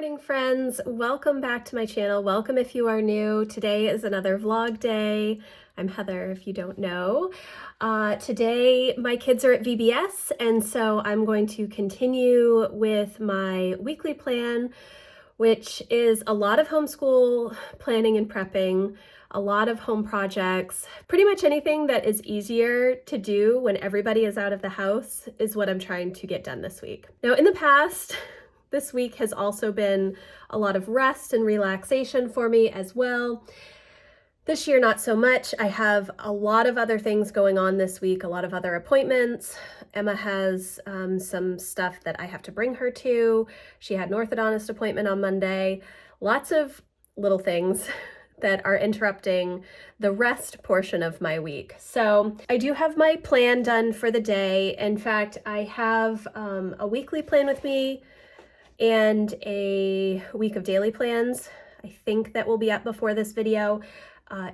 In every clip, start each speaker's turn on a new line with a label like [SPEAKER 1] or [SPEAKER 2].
[SPEAKER 1] morning, friends. Welcome back to my channel. Welcome if you are new. Today is another vlog day. I'm Heather, if you don't know. Today my kids are at VBS, and so I'm going to continue with my weekly plan, which is a lot of homeschool planning and prepping, a lot of home projects. Pretty much anything that is easier to do when everybody is out of the house is what I'm trying to get done this week. Now, in the past, this week has also been a lot of rest and relaxation for me as well. This year, not so much. I have a lot of other things going on this week, a lot of other appointments. Emma has some stuff that I have to bring her to. She had an orthodontist appointment on Monday. Lots of little things that are interrupting the rest portion of my week. So I do have my plan done for the day. In fact, I have a weekly plan with me and a week of daily plans. I think that will be up before this video.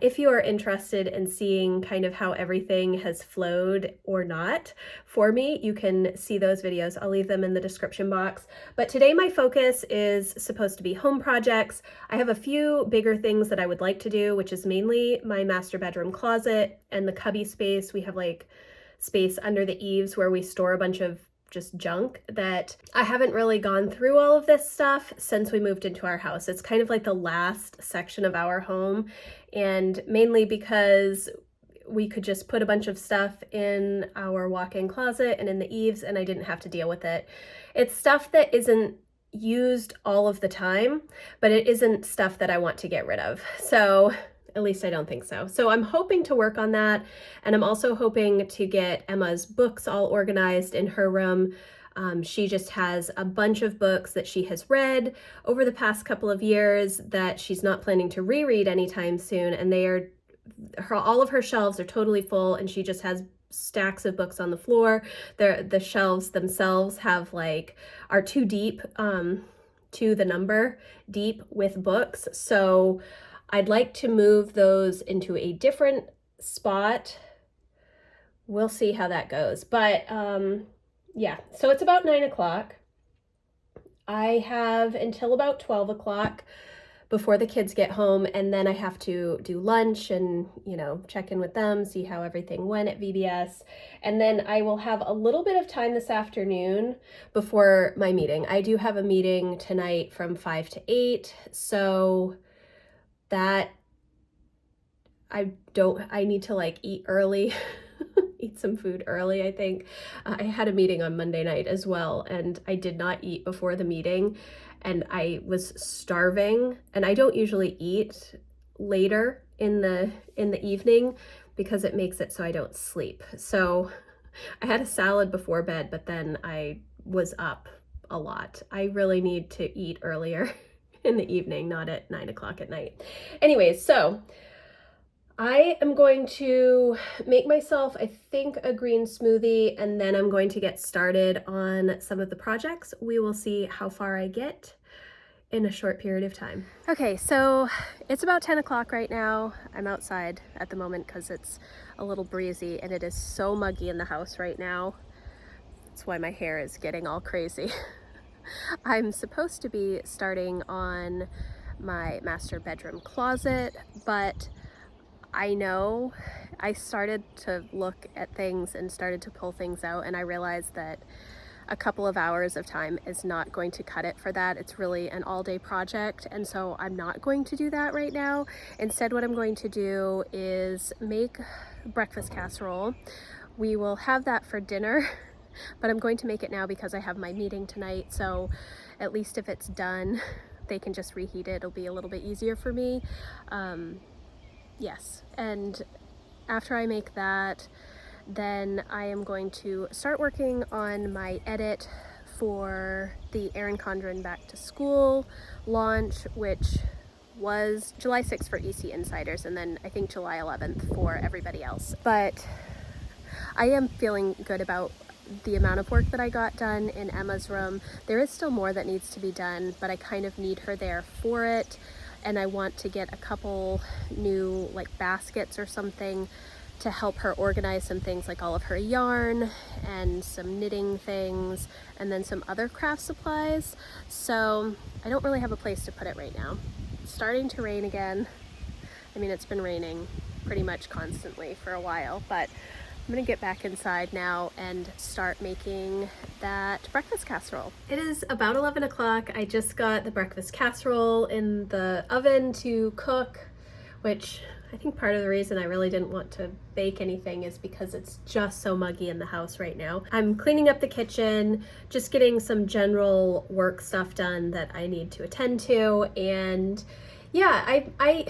[SPEAKER 1] If you are interested in seeing kind of how everything has flowed or not for me, you can see those videos. I'll leave them in the description box. But today my focus is supposed to be home projects. I have a few bigger things that I would like to do, which is mainly my master bedroom closet and the cubby space. We have like space under the eaves where we store a bunch of just junk that I haven't really gone through all of this stuff since we moved into our house. It's kind of like the last section of our home, and mainly because we could just put a bunch of stuff in our walk-in closet and in the eaves, and I didn't have to deal with it. It's stuff that isn't used all of the time, but it isn't stuff that I want to get rid of. So at least I don't think so. So I'm hoping to work on that. And I'm also hoping to get Emma's books all organized in her room. She just has a bunch of books that she has read over the past couple of years that she's not planning to reread anytime soon. And all of her shelves are totally full, and she just has stacks of books on the floor. The shelves themselves are too deep, to the number deep with books. So I'd like to move those into a different spot. We'll see how that goes. But yeah, so it's about 9 o'clock. I have until about 12 o'clock before the kids get home, and then I have to do lunch and, check in with them, see how everything went at VBS. And then I will have a little bit of time this afternoon before my meeting. I do have a meeting tonight from 5 to 8, so that I need to eat early, eat some food early, I think. I had a meeting on Monday night as well, and I did not eat before the meeting, and I was starving, and I don't usually eat later in the evening because it makes it so I don't sleep. So I had a salad before bed, but then I was up a lot. I really need to eat earlier in the evening, not at 9 o'clock at night. Anyways, so I am going to make myself, I think, a green smoothie, and then I'm going to get started on some of the projects. We will see how far I get in a short period of time. Okay, so it's about 10 o'clock right now. I'm outside at the moment because it's a little breezy, and it is so muggy in the house right now. That's why my hair is getting all crazy. I'm supposed to be starting on my master bedroom closet, but I know I started to look at things and started to pull things out, and I realized that a couple of hours of time is not going to cut it for that. It's really an all-day project, and so I'm not going to do that right now. Instead, what I'm going to do is make breakfast casserole. We will have that for dinner. But I'm going to make it now because I have my meeting tonight, so at least if it's done, they can just reheat it. It'll be a little bit easier for me. Yes, and after I make that, then I am going to start working on my edit for the Erin Condren Back to School launch, which was July 6th for EC Insiders, and then I think July 11th for everybody else. But I am feeling good about the amount of work that I got done in Emma's room. There is still more that needs to be done, but I kind of need her there for it, and I want to get a couple new baskets or something to help her organize some things like all of her yarn and some knitting things and then some other craft supplies. So I don't really have a place to put it right now. It's starting to rain again. I mean, it's been raining pretty much constantly for a while, but I'm gonna get back inside now and start making that breakfast casserole. It is about 11 o'clock. I just got the breakfast casserole in the oven to cook, which I think part of the reason I really didn't want to bake anything is because it's just so muggy in the house right now. I'm cleaning up the kitchen, just getting some general work stuff done that I need to attend to, and yeah, I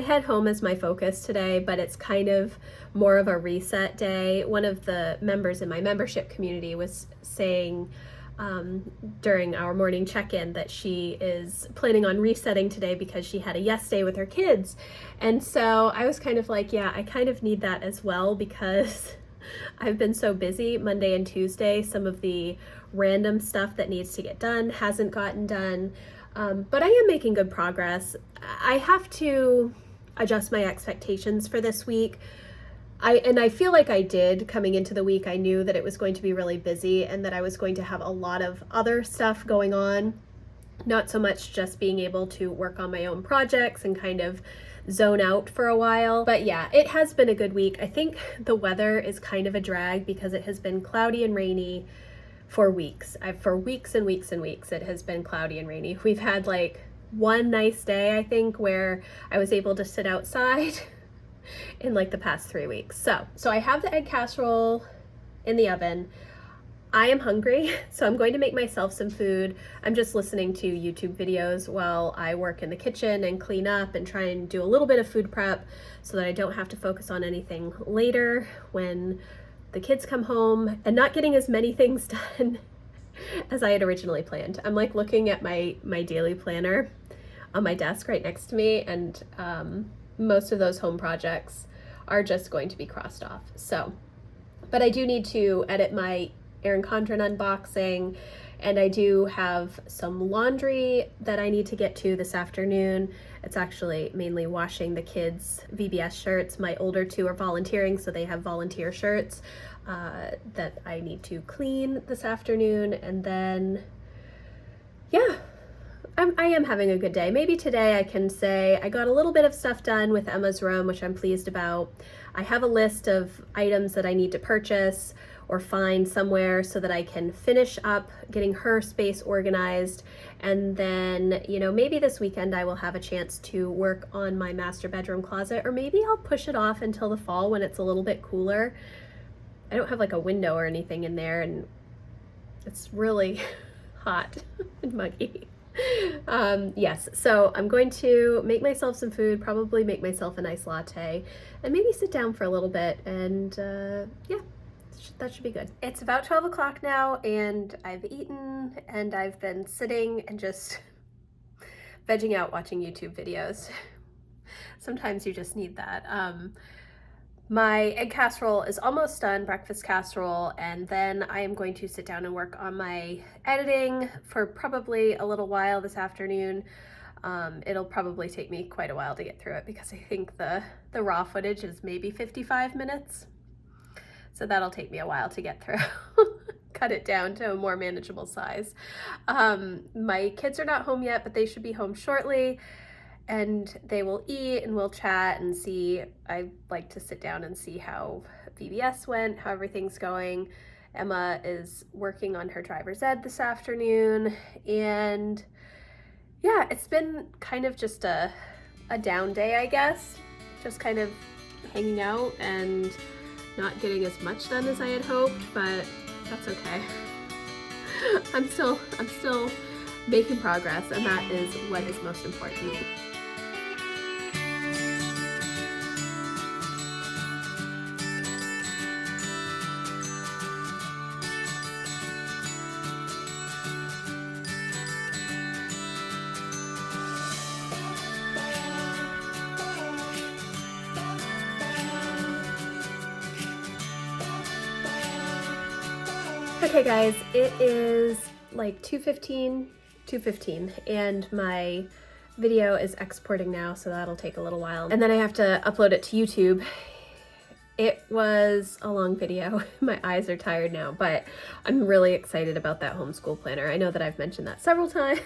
[SPEAKER 1] had home as my focus today, but it's kind of more of a reset day. One of the members in my membership community was saying during our morning check-in that she is planning on resetting today because she had a yes day with her kids. And so I was kind of like, yeah, I kind of need that as well, because I've been so busy Monday and Tuesday. Some of the random stuff that needs to get done hasn't gotten done. But I am making good progress. I have to adjust my expectations for this week. I feel like I did coming into the week. I knew that it was going to be really busy and that I was going to have a lot of other stuff going on, not so much just being able to work on my own projects and kind of zone out for a while. But yeah, it has been a good week. I think the weather is kind of a drag because it has been cloudy and rainy for weeks. For weeks and weeks and weeks, it has been cloudy and rainy. We've had like one nice day, I think, where I was able to sit outside in like the past 3 weeks. So I have the egg casserole in the oven. I am hungry, so I'm going to make myself some food. I'm just listening to YouTube videos while I work in the kitchen and clean up and try and do a little bit of food prep so that I don't have to focus on anything later when the kids come home, and not getting as many things done as I had originally planned. I'm like looking at my daily planner on my desk right next to me, and most of those home projects are just going to be crossed off. So, but I do need to edit my Erin Condren unboxing, and I do have some laundry that I need to get to this afternoon. It's actually mainly washing the kids' VBS shirts. My older two are volunteering, so they have volunteer shirts that I need to clean this afternoon. And then, yeah, I am having a good day. Maybe today I can say I got a little bit of stuff done with Emma's room, which I'm pleased about. I have a list of items that I need to purchase or find somewhere so that I can finish up getting her space organized. And then, you know, maybe this weekend I will have a chance to work on my master bedroom closet, or maybe I'll push it off until the fall when it's a little bit cooler. I don't have like a window or anything in there, and it's really hot and muggy. Yes, so I'm going to make myself some food, probably make myself a nice latte, and maybe sit down for a little bit, and yeah, that should be good. It's about 12 o'clock now, and I've eaten, and I've been sitting and just vegging out watching YouTube videos. Sometimes you just need that. My egg casserole is almost done, breakfast casserole, and then I am going to sit down and work on my editing for probably a little while this afternoon. It'll probably take me quite a while to get through it because I think the raw footage is maybe 55 minutes. So that'll take me a while to get through. Cut it down to a more manageable size. My kids are not home yet, but they should be home shortly, and they will eat and we'll chat and see. I like to sit down and see how VBS went, how everything's going. Emma is working on her driver's ed this afternoon, and yeah, it's been kind of just a down day, I guess. Just kind of hanging out and not getting as much done as I had hoped, but that's okay. I'm still making progress, and that is what is most important. Okay guys, it is like 2:15, and my video is exporting now, so that'll take a little while. And then I have to upload it to YouTube. It was a long video. My eyes are tired now, but I'm really excited about that homeschool planner. I know that I've mentioned that several times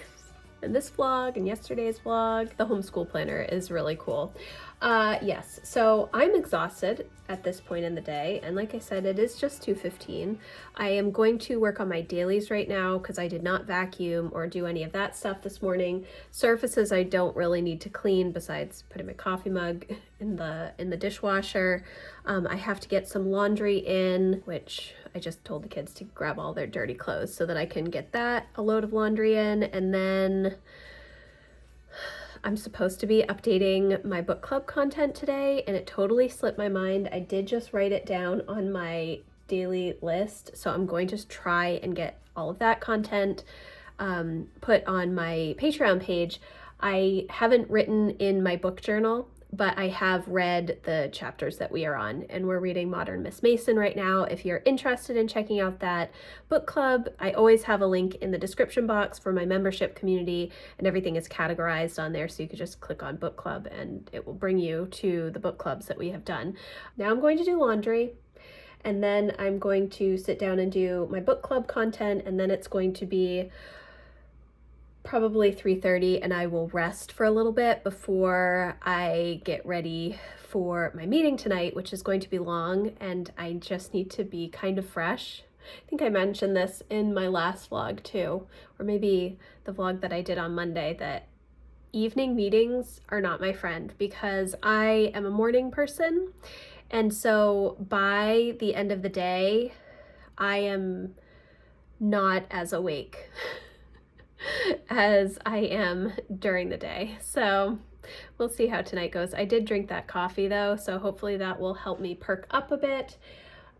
[SPEAKER 1] in this vlog and yesterday's vlog. The homeschool planner is really cool. Yes, so I'm exhausted at this point in the day, and like I said, it is just 2:15. I am going to work on my dailies right now because I did not vacuum or do any of that stuff this morning. Surfaces I don't really need to clean besides putting my coffee mug in the dishwasher. I have to get some laundry in, which I just told the kids to grab all their dirty clothes so that I can get that a load of laundry in, and then I'm supposed to be updating my book club content today, and it totally slipped my mind. I did just write it down on my daily list, so I'm going to try and get all of that content put on my Patreon page. I haven't written in my book journal, but I have read the chapters that we are on, and we're reading Modern Miss Mason right now. If you're interested in checking out that book club, I always have a link in the description box for my membership community, and everything is categorized on there, so you could just click on book club and it will bring you to the book clubs that we have done. Now I'm going to do laundry, and then I'm going to sit down and do my book club content, and then it's going to be probably 3:30, and I will rest for a little bit before I get ready for my meeting tonight, which is going to be long, and I just need to be kind of fresh. I think I mentioned this in my last vlog too, or maybe the vlog that I did on Monday, that evening meetings are not my friend because I am a morning person, and so by the end of the day, I am not as awake as I am during the day. So we'll see how tonight goes. I did drink that coffee though, so hopefully that will help me perk up a bit.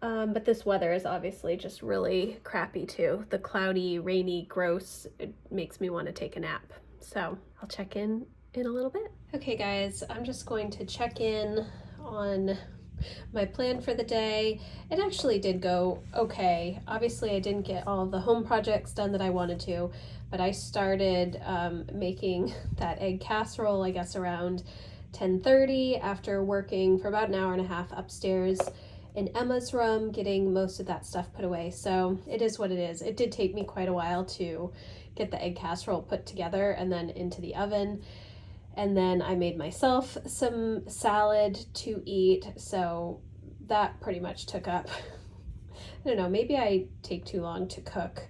[SPEAKER 1] But this weather is obviously just really crappy too. The cloudy, rainy, gross, it makes me want to take a nap. So I'll check in a little bit. Okay guys, I'm just going to check in on my plan for the day. It actually did go okay. Obviously I didn't get all of the home projects done that I wanted to, but I started making that egg casserole, I guess around 10:30 after working for about an hour and a half upstairs in Emma's room, getting most of that stuff put away. So it is what it is. It did take me quite a while to get the egg casserole put together and then into the oven. And then I made myself some salad to eat, so that pretty much took up, I don't know, maybe I take too long to cook.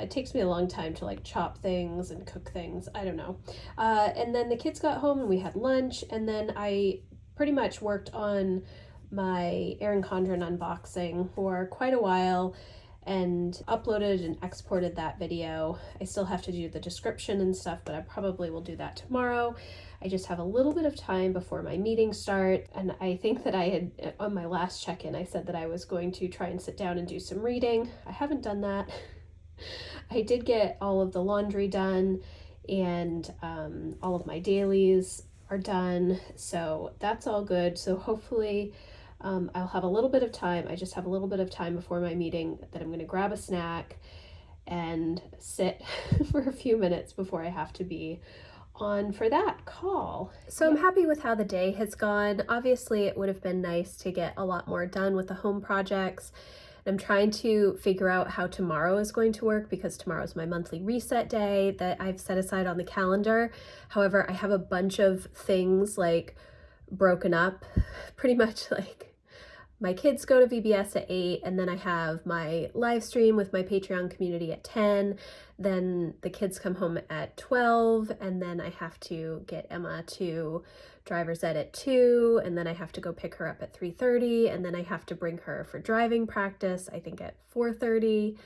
[SPEAKER 1] It takes me a long time to like chop things and cook things, I don't know. And then the kids got home and we had lunch, and then I pretty much worked on my Erin Condren unboxing for quite a while and uploaded and exported that video. I still have to do the description and stuff, but I probably will do that tomorrow. I just have a little bit of time before my meetings start, and I think that I had, on my last check-in, I said that I was going to try and sit down and do some reading. I haven't done that. I did get all of the laundry done, and all of my dailies are done, so that's all good. So hopefully I'll have a little bit of time. I just have a little bit of time before my meeting that I'm going to grab a snack and sit for a few minutes before I have to be on for that call. So I'm happy with how the day has gone. Obviously, it would have been nice to get a lot more done with the home projects. I'm trying to figure out how tomorrow is going to work because tomorrow is my monthly reset day that I've set aside on the calendar. However, I have a bunch of things like broken up, pretty much like my kids go to VBS at 8, and then I have my live stream with my Patreon community at 10. Then the kids come home at 12, and then I have to get Emma to driver's ed at 2, and then I have to go pick her up at 3:30, and then I have to bring her for driving practice, I think at 4:30.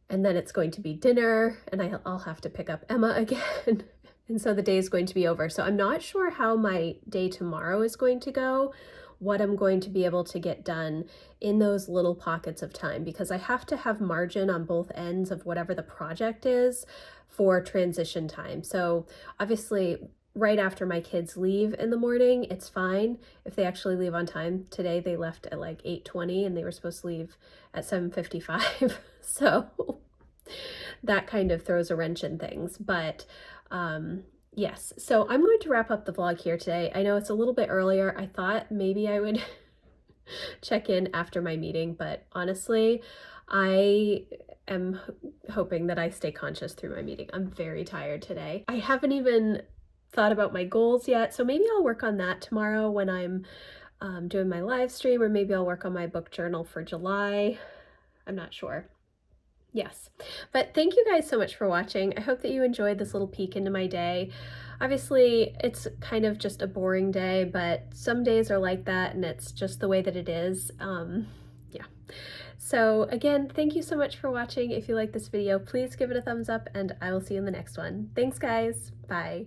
[SPEAKER 1] And then it's going to be dinner, and I'll have to pick up Emma again. And so the day is going to be over. So I'm not sure how my day tomorrow is going to go, what I'm going to be able to get done in those little pockets of time, because I have to have margin on both ends of whatever the project is for transition time. So obviously right after my kids leave in the morning, it's fine if they actually leave on time. Today they left at like 8:20 and they were supposed to leave at 7:55. So that kind of throws a wrench in things. But Yes, so I'm going to wrap up the vlog here today. I know it's a little bit earlier. I thought maybe I would check in after my meeting, but honestly, I am hoping that I stay conscious through my meeting. I'm very tired today. I haven't even thought about my goals yet, so maybe I'll work on that tomorrow when I'm doing my live stream, or maybe I'll work on my book journal for July. I'm not sure. Yes, but thank you guys so much for watching. I hope that you enjoyed this little peek into my day. Obviously, it's kind of just a boring day, but some days are like that, and it's just the way that it is. Yeah. So again, thank you so much for watching. If you like this video, please give it a thumbs up, and I will see you in the next one. Thanks, guys. Bye.